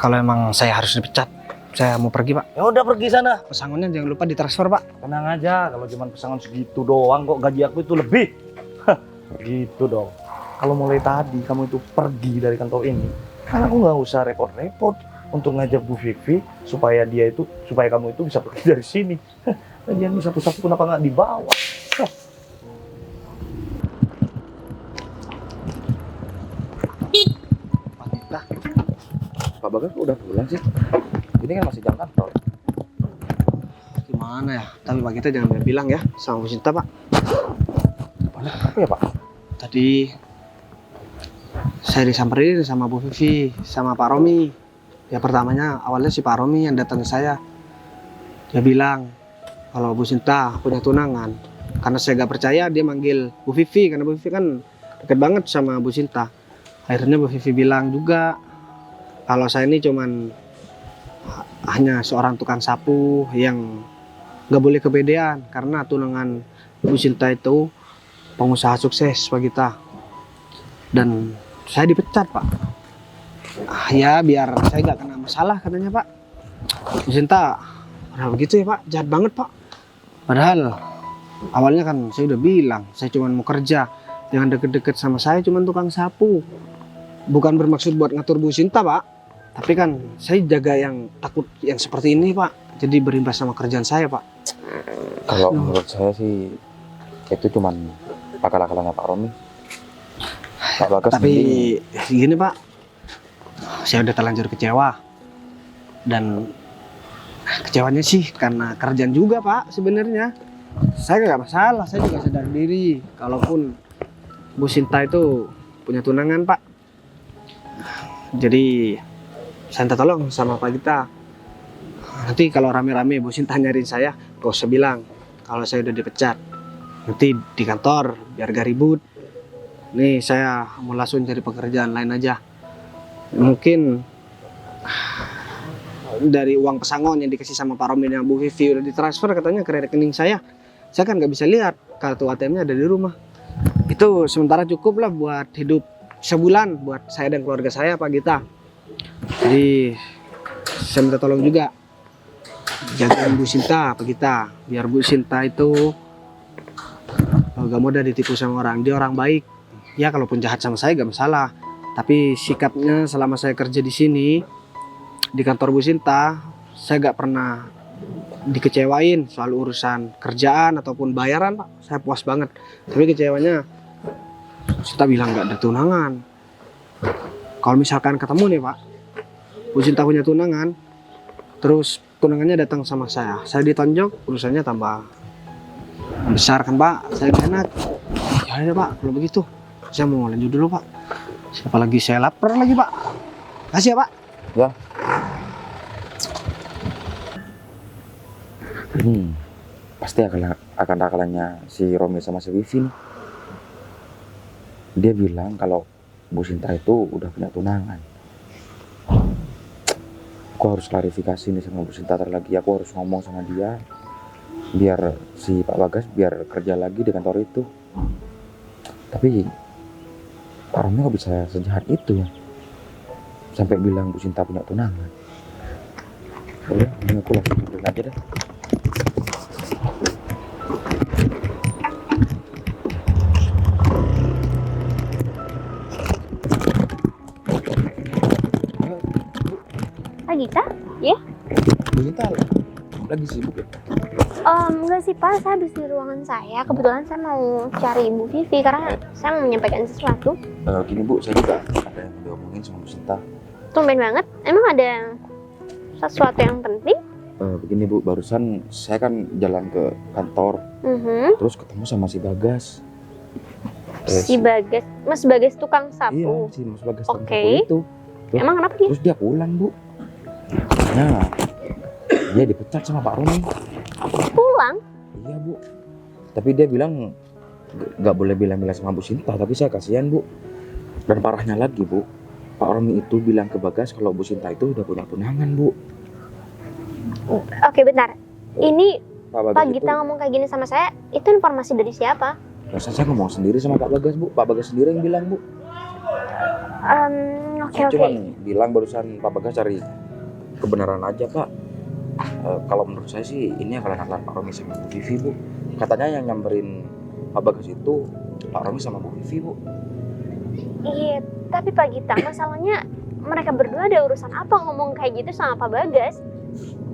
Kalau emang saya harus dipecat, saya mau pergi Pak. Ya udah pergi sana. Pesangonnya jangan lupa ditransfer Pak. Tenang aja, kalau cuma pesangon segitu doang kok gaji aku itu lebih. Gitu dong. Kalau mulai tadi kamu itu pergi dari kantor ini, kan aku nggak usah repot-repot untuk ngajak Bu Vivi supaya kamu itu bisa pergi dari sini. Lagian bisa sapu kenapa nggak dibawa? Wanita. Pak Bagas udah pulang sih. Ini kan masih jam kantor. Gimana ya? Tapi Pak kita jangan bilang ya sama Bu Sinta Pak. Apa ya Pak? Tadi saya disamperin sama Bu Vivi, sama Pak Romi. Ya pertamanya awalnya si Pak Romi yang datang ke saya. Dia bilang kalau Bu Sinta punya tunangan. Karena saya gak percaya dia manggil Bu Vivi, karena Bu Vivi kan deket banget sama Bu Sinta. Akhirnya Bu Vivi bilang juga kalau saya ini cuman hanya seorang tukang sapu yang gak boleh kepedean karena tunangan Bu Sinta itu pengusaha sukses Pak kita. Dan saya dipecat Pak. Ya biar saya nggak kena masalah katanya Pak. Bu Sinta, kenapa begitu ya Pak? Jahat banget Pak. Padahal awalnya kan saya udah bilang, saya cuma mau kerja. Jangan deket-deket sama saya, cuma tukang sapu. Bukan bermaksud buat ngatur Bu Sinta Pak. Tapi kan saya jaga yang takut yang seperti ini Pak. Jadi berimbas sama kerjaan saya Pak. Kalau menurut saya sih itu cuman akal-akalannya Pak Romi. Pak Bagas Tapi mending- gini Pak, saya udah terlanjur kecewa. Dan kecewanya sih karena kerjaan juga Pak sebenarnya. Saya nggak masalah, saya juga sadar diri. Kalaupun Bu Sinta itu punya tunangan Pak. Jadi saya minta tolong sama Pak Gita. Nanti kalau rame-rame Bu Sinta nyariin saya, gak usah bilang kalau saya udah dipecat. Nanti di kantor biar gak ribut. Nih saya mau langsung cari pekerjaan lain aja. Mungkin dari uang pesangon yang dikasih sama Pak Romi dan Bu Vivi udah ditransfer katanya ke rekening saya. Saya kan nggak bisa lihat, kartu ATM-nya ada di rumah. Itu sementara cukup lah buat hidup sebulan buat saya dan keluarga saya Pak Gita. Jadi saya minta tolong juga jagain Bu Sinta Pak Gita, biar Bu Sinta itu gak mudah ditipu sama orang. Dia orang baik. Ya kalaupun jahat sama saya gak masalah. Tapi sikapnya selama saya kerja di sini di kantor Bu Sinta, saya gak pernah dikecewain soal urusan kerjaan ataupun bayaran Pak. Saya puas banget. Tapi kecewanya Sinta bilang gak ada tunangan. Kalau misalkan ketemu nih Pak, Bu Sinta punya tunangan, terus tunangannya datang sama saya ditonjok, urusannya tambah besar kan Pak. Saya gak enak. Ya udah Pak, kalau begitu saya mau lanjut dulu Pak. Siapa lagi saya lapar lagi Pak. Kasih ya Pak. Ya. Pasti akan akalannya si Romi sama si Vivi nih. Dia bilang kalau Bu Sinta itu udah punya tunangan. Aku harus klarifikasi nih sama Bu Sinta lagi. Aku harus ngomong sama dia biar si Pak Bagas biar kerja lagi di kantor itu. Tapi Pak Romi kok bisa sejahat itu ya, sampai bilang Bu Sinta punya tunangan. Udah, mending aku langsung samperin aja deh. Pak Gita? Bu Sinta lagi sibuk ya? Enggak sih Pak, saya habis di ruangan saya. Kebetulan saya mau cari Ibu Vivi karena saya mau menyampaikan sesuatu. Gini Bu, saya juga ada yang mau diomongin sama Bu Sinta. Tumben banget, emang ada sesuatu yang penting? Begini Bu, barusan saya kan jalan ke kantor, terus ketemu sama si Bagas. Si Bagas, Mas Bagas tukang Iya, sapu. si Mas Bagas Oke. tukang sapu itu. Emang kenapa dia? Terus dia pulang Bu. Nah, dia dipecat sama Pak Romi. Pulang? Iya Bu. Tapi dia bilang nggak boleh bilang-bilang sama Bu Sinta, tapi saya kasihan Bu. Dan parahnya lagi Bu, Pak Romi itu bilang ke Bagas kalau Bu Sinta itu udah punya tunangan Bu. Oke bentar, ini Pak Bagas Pak itu, Gita ngomong kayak gini sama saya, itu informasi dari siapa? saya ngomong sendiri sama Pak Bagas Bu. Pak Bagas sendiri yang bilang Bu. Oke Saya oke. cuman bilang barusan Pak Bagas cari kebenaran aja Pak. Kalau menurut saya sih ini akalan-akalan Pak Romi sama Bu Vivi Bu. Katanya yang nyamperin Pak Bagas itu Pak Romi sama Bu Vivi Bu. Iya, tapi Pak Gita, masalahnya mereka berdua ada urusan apa ngomong kayak gitu sama Pak Bagas?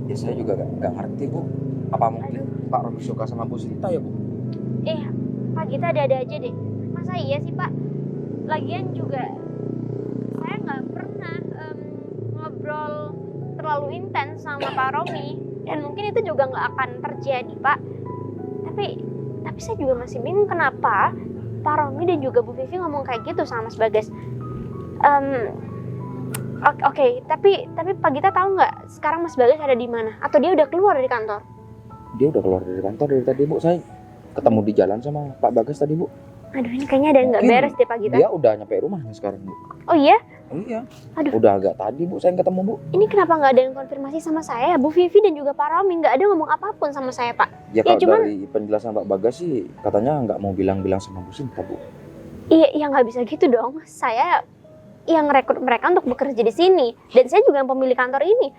Ya saya juga gak ngerti Bu. Apa mungkin Pak Romi suka sama Bu Sinta ya Bu? Pak Gita ada-ada aja deh. Masa iya sih Pak? Lagian juga saya nggak pernah ngobrol terlalu intens sama Pak Romi, dan mungkin itu juga nggak akan terjadi Pak. Tapi saya juga masih bingung kenapa Pak Romi dan juga Bu Vivi ngomong kayak gitu sama Mas Bagas. Oke, tapi Pak Gita tahu nggak sekarang Mas Bagas ada di mana? Atau dia udah keluar dari kantor? Dia udah keluar dari kantor dari tadi Bu. Saya ketemu di jalan sama Pak Bagas tadi Bu. Aduh, ini kayaknya ada yang nggak Mungkin beres deh Pak Gita. Dia udah nyampe rumahnya sekarang Bu. Oh iya? Iya. Aduh. Udah agak tadi Bu saya ketemu Bu. Ini kenapa nggak ada yang konfirmasi sama saya? Bu Vivi dan juga Pak Romi nggak ada ngomong apapun sama saya Pak. Ya kalau cuman- dari penjelasan Pak Bagas sih katanya nggak mau bilang-bilang sama Bu Sinta Bu. Iya, ya nggak bisa gitu dong. Saya yang rekrut mereka untuk bekerja di sini. Dan saya juga yang pemilik kantor ini.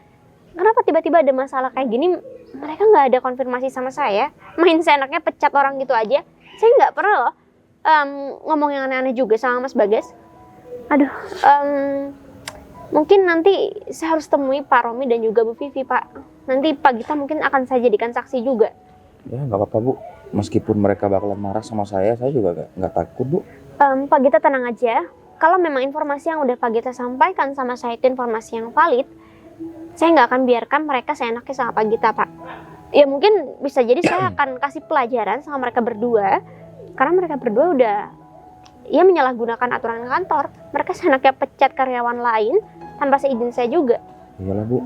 Kenapa tiba-tiba ada masalah kayak gini, mereka nggak ada konfirmasi sama saya? Main seenaknya pecat orang gitu aja. Saya nggak pernah loh ngomong yang aneh-aneh juga sama Mas Bagas. Aduh, mungkin nanti saya harus temui Pak Romi dan juga Bu Vivi, Pak. Nanti Pak Gita mungkin akan saya jadikan saksi juga. Ya nggak apa-apa Bu, meskipun mereka bakalan marah sama saya juga nggak takut Bu. Pak Gita tenang aja. Kalau memang informasi yang udah Pak Gita sampaikan sama saya itu informasi yang valid, saya nggak akan biarkan mereka seenaknya sama Pak Gita, Pak. Ya mungkin bisa jadi saya akan kasih pelajaran sama mereka berdua, karena mereka berdua udah ya menyalahgunakan aturan kantor. Mereka seenaknya pecat karyawan lain tanpa seizin saya juga. Iyalah Bu,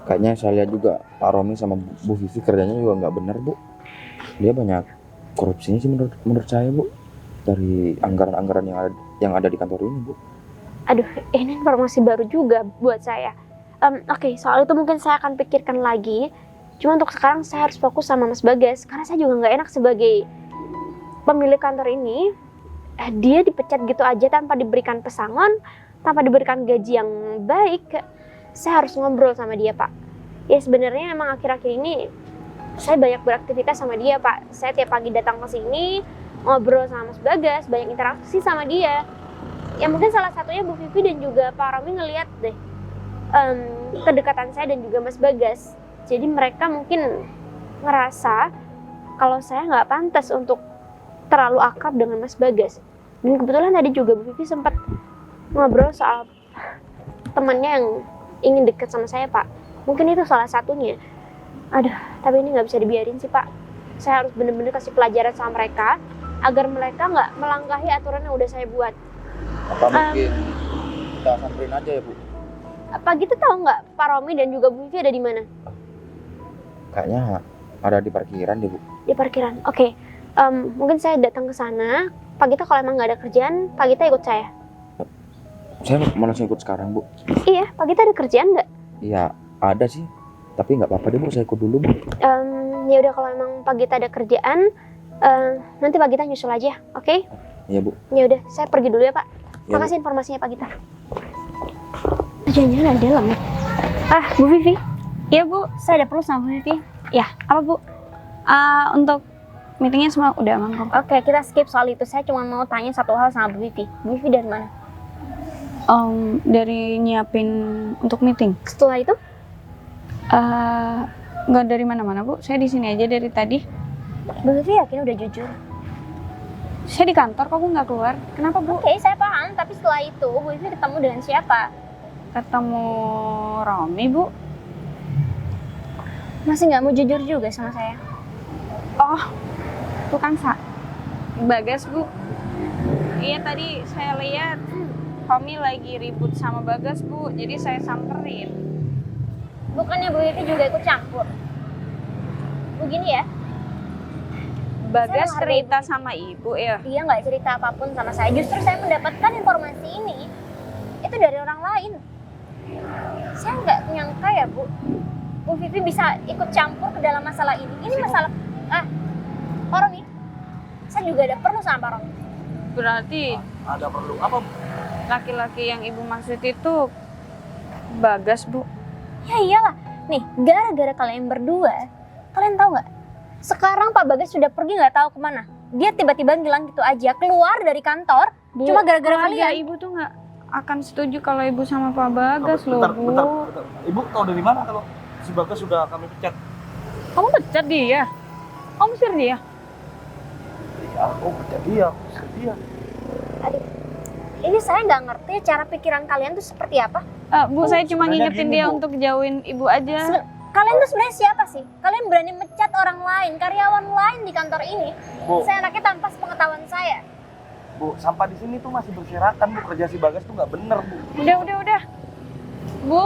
kayaknya saya lihat juga Pak Romi sama Bu Vivi kerjanya juga nggak benar Bu. Dia banyak korupsinya sih menurut saya Bu, dari anggaran-anggaran yang ada di kantor ini Bu. Aduh, ini informasi baru juga buat saya. Oke, soal itu mungkin saya akan pikirkan lagi. Cuma untuk sekarang saya harus fokus sama Mas Bagas, karena saya juga nggak enak sebagai pemilik kantor ini. Dia dipecat gitu aja tanpa diberikan pesangon, tanpa diberikan gaji yang baik. Saya harus ngobrol sama dia, Pak. Ya sebenarnya emang akhir-akhir ini saya banyak beraktivitas sama dia, Pak. Saya tiap pagi datang ke sini, ngobrol sama Mas Bagas, banyak interaksi sama dia. Ya mungkin salah satunya Bu Vivi dan juga Pak Romi ngelihat deh kedekatan saya dan juga Mas Bagas. Jadi mereka mungkin ngerasa kalau saya nggak pantas untuk terlalu akrab dengan Mas Bagas. Dan kebetulan tadi juga Bu Vivi sempat ngobrol soal temannya yang ingin dekat sama saya, Pak. Mungkin itu salah satunya. Aduh, tapi ini nggak bisa dibiarin sih, Pak. Saya harus bener-bener kasih pelajaran sama mereka agar mereka nggak melangkahi aturan yang udah saya buat. Apa mungkin kita samperin aja ya Bu? Apa gitu tahu nggak Pak Romi dan juga Bu Vivi ada di mana? Kayaknya ada di parkiran deh Bu. Di parkiran. Oke. Mungkin saya datang ke sana. Pak Gita kalau emang nggak ada kerjaan, Pak Gita ikut saya. Saya mau langsung ikut sekarang Bu. Iya, Pak Gita ada kerjaan nggak? Iya ada sih, tapi nggak apa-apa deh Bu, saya ikut dulu Bu. Ya udah kalau emang Pak Gita ada kerjaan, nanti Pak Gita nyusul aja, oke? Iya Bu. Ya udah, saya pergi dulu ya Pak. Ya, Makasih informasinya Pak Gita. Jangan-jangan ada dalam ya? Bu Vivi. Iya Bu, Saya ada perlu sama Bu Vivi. ya apa Bu? Untuk meetingnya semua udah aman kok. Oke, kita skip soal itu. Saya cuma mau tanya satu hal sama Bu Vivi. Bu Vivi dari mana? Dari nyiapin untuk meeting. Setelah itu? Nggak dari mana-mana Bu, saya di sini aja dari tadi. Bu Vivi yakin udah jujur? Saya di kantor kok, Bu nggak keluar. Kenapa Bu? Oke, saya paham. Tapi setelah itu, Bu Vivi ketemu dengan siapa? Ketemu Romi Bu. Masih nggak mau jujur juga sama saya? Oh, tukang Bagas Bu. Iya tadi saya lihat Romi lagi ribut sama Bagas Bu, jadi saya samperin. Bukannya Bu Vivi juga ikut campur? Begini ya, Bagas Saya menghargai cerita sama ibu ya. dia nggak cerita apapun sama saya. Justru saya mendapatkan informasi ini itu dari orang lain. Saya nggak nyangka ya Bu Vivi bisa ikut campur ke dalam masalah ini. Ini masalah Pak Romi, saya juga ada perlu sama Pak Romi. Berarti Ada perlu apa? laki-laki yang ibu maksud itu Bagas Bu. Ya iyalah, nih gara-gara kalian berdua, kalian tahu nggak? Sekarang Pak Bagas sudah pergi nggak tahu kemana. Dia tiba-tiba ngilang gitu aja, keluar dari kantor. Bu, Cuma gara-gara keluarga kalian. ibu tuh nggak akan setuju kalau ibu sama Pak Bagas loh Bentar, Bu. bentar. Ibu tahu dari mana kalau si Bagas sudah kami pecat? Kamu pecat dia? Kamu usir dia? Ya, aku pecat dia, aku usir dia. Aduh, ini saya nggak ngerti cara pikiran kalian tuh seperti apa. Bu, saya cuma sebenarnya ngingetin gini, dia Bu. untuk jauhin ibu aja. Kalian tuh sebenarnya siapa sih? Kalian berani mecat orang lain, karyawan lain di kantor ini. Bu, Saya anaknya tanpa sepengetahuan saya. Bu, sampah di sini tuh masih berserakan, Bu. Kerja si Bagas tuh nggak bener, Bu. Udah. Bu,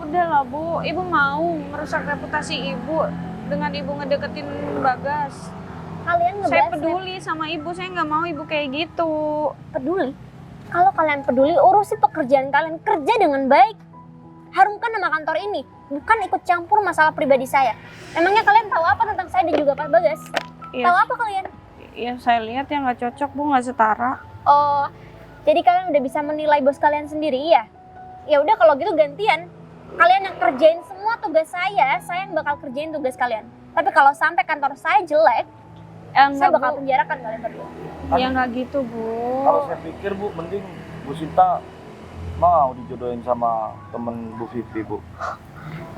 udahlah Bu. Ibu mau merusak reputasi ibu dengan ibu ngedeketin Bagas. Kalian Saya ngebahas peduli sama ibu, saya nggak mau ibu kayak gitu. peduli. Kalau kalian peduli, urusi pekerjaan kalian, kerja dengan baik. Harumkan nama kantor ini, bukan ikut campur masalah pribadi saya. Emangnya kalian tahu apa tentang saya dan juga Pak Bagas? Tahu apa kalian? Ya saya lihat ya nggak cocok Bu, nggak setara. Oh, Jadi kalian udah bisa menilai bos kalian sendiri ya? Ya udah kalau gitu gantian. Kalian yang kerjain semua tugas saya yang bakal kerjain tugas kalian. Tapi kalau sampai kantor saya jelek, saya bakal penjarakan kalian berdua. Ya nggak gitu, Bu. Kalau saya pikir Bu, mending Bu Sinta mau dijodohin sama temen Bu Vivi, Bu.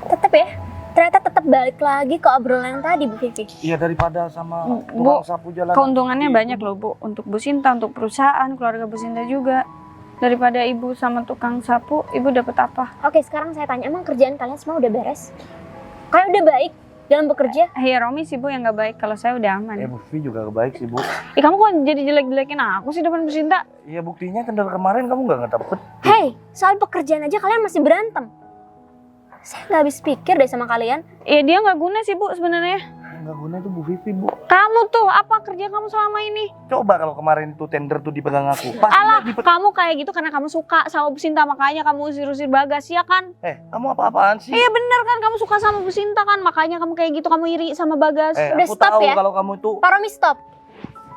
Tetep ya, ternyata tetap balik lagi ke obrolan yang tadi Bu Vivi. Iya, daripada sama Bu, tukang sapu jalan. Keuntungannya banyak loh, Bu. Untuk Bu Sinta, untuk perusahaan, keluarga Bu Sinta juga. Daripada ibu sama tukang sapu, ibu dapat apa? Oke, sekarang saya tanya, emang kerjaan kalian semua udah beres? Kalian udah baik dalam bekerja? Ya Romi sih, Bu, yang nggak baik. Kalau saya udah aman. Bu Vivi juga baik sih, Bu. Kamu kok jadi jelek-jelekin aku sih depan Bu Sinta? Iya, buktinya kan dari kemarin kamu nggak ngedapet. Hei, soal pekerjaan aja kalian masih berantem. Saya nggak habis pikir deh sama kalian. Ya dia nggak guna sih, Bu, sebenarnya. Nggak guna itu Bu Vivi, Bu. Kamu tuh, apa kerja kamu selama ini? Coba kalau kemarin tuh tender tuh dipegang aku. Pasti Alah, dia kamu kayak gitu karena kamu suka sama Bu Sinta, makanya kamu usir-usir Bagas, ya kan? kamu apa-apaan sih? Iya bener kan, kamu suka sama Bu Sinta kan, makanya kamu kayak gitu, kamu iri sama Bagas. Udah aku stop tahu ya. kalau kamu itu. Pak Romi, stop.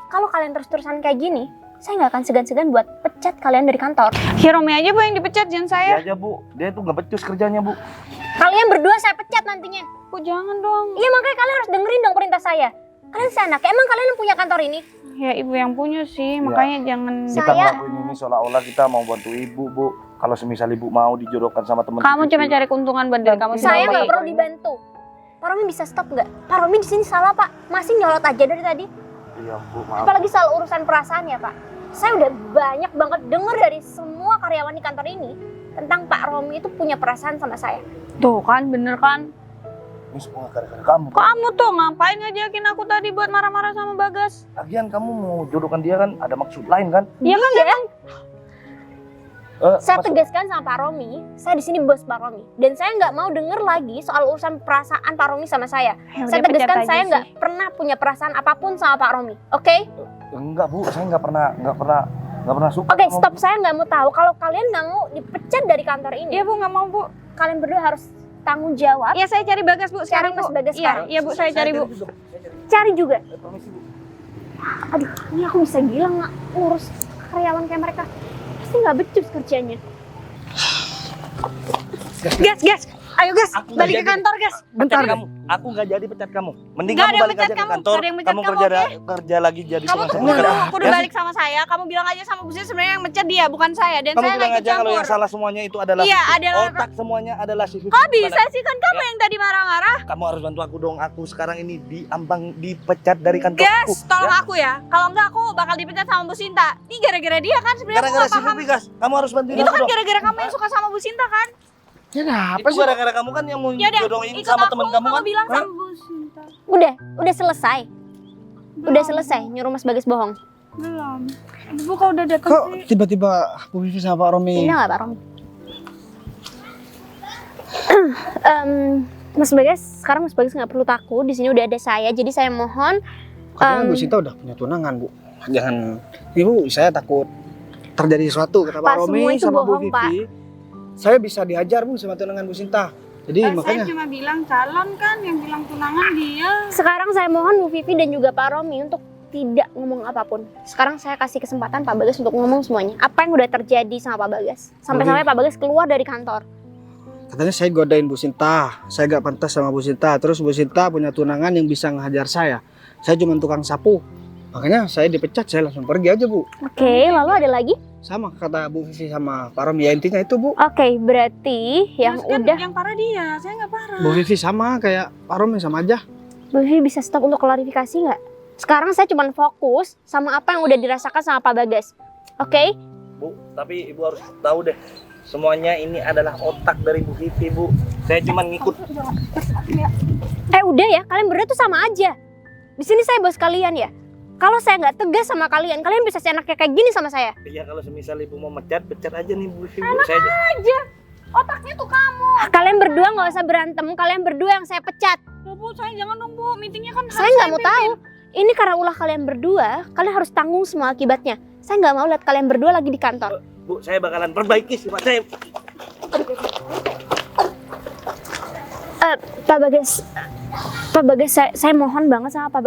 Kalau kalian terus-terusan kayak gini, saya nggak akan segan-segan buat pecat kalian dari kantor. Ya Romi aja, Bu, yang dipecat, jangan saya. Dia aja, Bu. Dia tuh nggak becus kerjanya, Bu. Kalian berdua saya pecat nantinya. Bu, jangan dong. Iya, makanya kalian harus dengerin dong perintah saya. Kalian seenaknya, emang kalian yang punya kantor ini? Ya ibu yang punya sih, makanya jangan. Kita Saya- ngelakuin ini seolah-olah kita mau bantu ibu, Bu. Kalau semisal ibu mau dijodohkan sama teman. Kamu cuma cari keuntungan buat diri kamu Saya sendiri. nggak perlu dibantu. Pak Romi bisa stop nggak? Pak Romi di sini salah Pak, masih nyolot aja dari tadi. Iya, Bu. Maaf. Apalagi soal urusan perasaan ya Pak. Saya udah banyak banget denger dari semua karyawan di kantor ini tentang Pak Romi itu punya perasaan sama saya. Tuh kan, bener kan? Ini semua gara-gara kamu. Kamu tuh ngapain ngajakin aku tadi buat marah-marah sama Bagas? Lagian kamu mau jodohkan dia kan ada maksud lain kan? Iya kan, Iya. Saya maksud- tegaskan sama Pak Romi, saya di sini bos Pak Romi, dan saya nggak mau denger lagi soal urusan perasaan Pak Romi sama saya. Ya Saya udah, pecat tegaskan aja saya sih. nggak pernah punya perasaan apapun sama Pak Romi, oke? Enggak, Bu. Saya nggak pernah suka. Oke, sama stop. Bu. Saya nggak mau tahu kalau kalian nggak mau dipecat dari kantor ini. Iya Bu, nggak mau Bu. Kalian berdua harus tanggung jawab. Iya saya cari Bagas Bu, Cari sekarang Mas Bu. Bagas Iya, sekarang. iya Bu, saya cari Bu. juga. Cari juga. Permisi, Bu. Aduh, ini aku bisa gila nggak ngurus karyawan kayak mereka. Pasti nggak becus kerjanya. Gas. Ayo Gas, Aku balik ke nggak jadi. kantor Gas. Bentar, Kamu, aku nggak jadi pecat kamu. Mending Nggak kamu ada yang balik pecat aja ke kamu, kantor. nggak ada yang pecat Kamu kamu, kerja lagi jadi Kamu tukang tuh sapu. kudu Ya? balik sama saya. Kamu bilang aja sama Bu Sinta sebenarnya yang mecat dia, bukan saya. Dan Kamu saya bilang nggak ikut aja kalau yang campur. salah semuanya itu adalah Iya, si Vivi. adalah- Otak semuanya adalah si Vivi. Kok bisa Gimana? sih, kan kamu yang tadi marah-marah? Kamu harus bantu aku dong. Aku sekarang ini dipecat dari kantor aku. Gas, tolong aku ya. Kalau enggak aku bakal dipecat sama Bu Sinta. Ini gara-gara dia kan sebenarnya aku Gara-gara nggak si paham. Vivi, Gas. Kamu harus bantuin Itu aku kan dong. gara-gara kamu yang suka sama Bu Sinta kan? Ya apa Itu sih? gara-gara kamu kan yang mau Ya udah, jodohin ikut sama aku, teman kamu kan. bilang Hah? sama Bu Sinta. Udah selesai. Udah selesai nyuruh Mas Bagas bohong. Belum. Bu kok udah datang Kok sih? tiba-tiba Bu Vivi sama Pak Romi? Pindah nggak Pak Romi? Mas Bagas, sekarang Mas Bagas nggak perlu takut. Di sini udah ada saya, jadi saya mohon. Katanya Bu Sinta udah punya tunangan, Bu. Jangan, Ibu, saya takut terjadi sesuatu kata Pak Pak, Romi semua itu sama Bu bohong, Vivi. Saya bisa dihajar, Bu, sama tunangan Bu Sinta. Jadi makanya Saya cuma bilang calon kan, yang bilang tunangan dia. Sekarang saya mohon Bu Vivi dan juga Pak Romi untuk tidak ngomong apapun. Sekarang saya kasih kesempatan Pak Bagas untuk ngomong semuanya. Apa yang udah terjadi sama Pak Bagas? Sampai-sampai Pak Bagas keluar dari kantor. katanya saya godain Bu Sinta. Saya gak pantas sama Bu Sinta. Terus Bu Sinta punya tunangan yang bisa ngehajar saya. Saya cuma tukang sapu. Makanya saya dipecat, saya langsung pergi aja, Bu. Oke, lalu ada lagi? Sama kata Bu Vivi sama Pak Romi. Ya intinya itu, Bu. Oke, berarti yang udah Yang parah dia, saya nggak parah. Bu Vivi sama kayak Pak Romi, sama aja. Bu Vivi bisa stop untuk klarifikasi nggak? Sekarang saya cuma fokus sama apa yang udah dirasakan sama Pak Bagas. Oke? Bu, tapi Ibu harus tahu deh. Semuanya ini adalah otak dari Bu Vivi, Bu. Saya cuma ngikut. Udah ya, kalian berdua tuh sama aja. Di sini saya bos kalian ya. Kalau saya nggak tegas sama kalian, kalian bisa seenaknya kayak gini sama saya. Ya kalau semisal Ibu mau mecat, pecat aja nih Bu Vivi. Bu. Saya Otaknya tuh kamu. Kalian berdua nggak usah berantem, kalian berdua yang saya pecat. Loh, Bu, saya jangan dong Bu, meetingnya kan Saya nggak mau tahu. Ini karena ulah kalian berdua, kalian harus tanggung semua akibatnya. Saya nggak mau lihat kalian berdua lagi di kantor. Bu, saya bakalan perbaiki sifat saya. Pak Bagas, saya mohon banget sama Pak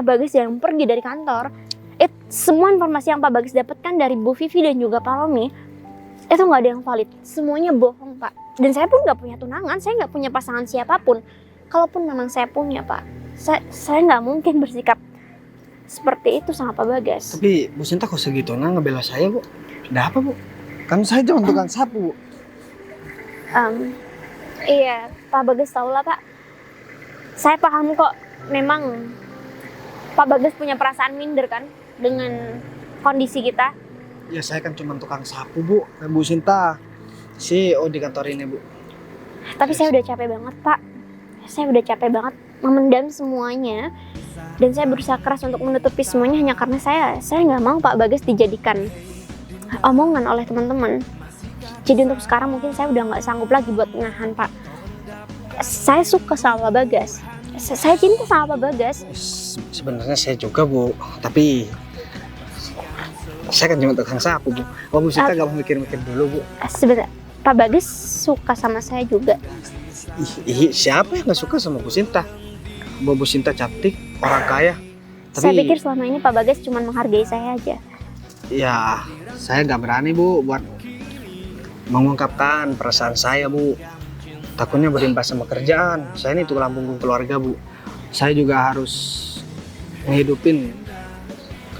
Bagas jangan pergi dari kantor. Semua informasi yang Pak Bagas dapatkan dari Bu Vivi dan juga Pak Romi itu nggak ada yang valid, semuanya bohong Pak. Dan saya pun nggak punya tunangan, saya nggak punya pasangan siapapun. Kalaupun memang saya punya Pak, saya nggak mungkin bersikap seperti itu sama Pak Bagas. Tapi Bu Sinta kok segitunya ngebela saya, Bu? Ada apa, Bu? Kan saya cuma tukang sapu, Bu. Iya, Pak Bagas tahu lah Pak. Saya paham kok, memang Pak Bagas punya perasaan minder kan dengan kondisi kita. Ya saya kan cuma tukang sapu, Bu. Kayak Bu Sinta, CEO di kantor ini, Bu. Tapi saya udah capek banget Pak. Saya udah capek banget memendam semuanya. Dan saya berusaha keras untuk menutupi semuanya hanya karena saya nggak mau Pak Bagas dijadikan omongan oleh teman-teman. Jadi untuk sekarang mungkin saya udah nggak sanggup lagi buat nahan Pak. Saya suka sama Pak Bagas. Saya cinta sama Pak Bagas. Sebenarnya saya juga, Bu. Tapi saya kan cuma tukang sapu, Bu. Oh, Bu Sinta nggak mau mikir-mikir dulu, Bu. Sebentar, Pak Bagas suka sama saya juga. Siapa yang nggak suka sama Bu Sinta? Bu Sinta cantik, orang kaya. Tapi Saya pikir selama ini Pak Bagas cuma menghargai saya aja. ya saya nggak berani, Bu, buat mengungkapkan perasaan saya, Bu. Takutnya berimbas sama kerjaan. Saya ini tulang punggung keluarga, Bu. Saya juga harus menghidupin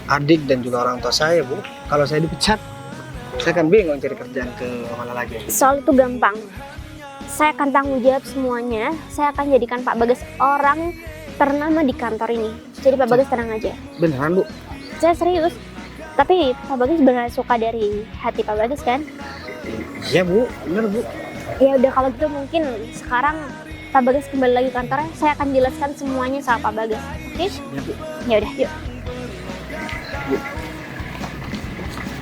adik dan juga orang tua saya, Bu. Kalau saya dipecat, saya kan bingung cari kerjaan ke mana lagi. Soal itu gampang. Saya akan tanggung jawab semuanya. Saya akan jadikan Pak Bagas orang ternama di kantor ini. Jadi Pak Bagas tenang aja. Beneran, Bu? Saya serius. Tapi Pak Bagas benar suka dari hati Pak Bagas kan? Iya, Bu. Bener, Bu. Ya udah kalau gitu mungkin sekarang Pak Bagas kembali lagi ke kantornya. Saya akan jelaskan semuanya sama Pak Bagas. Oke? Ya, Bu. Ya udah, yuk.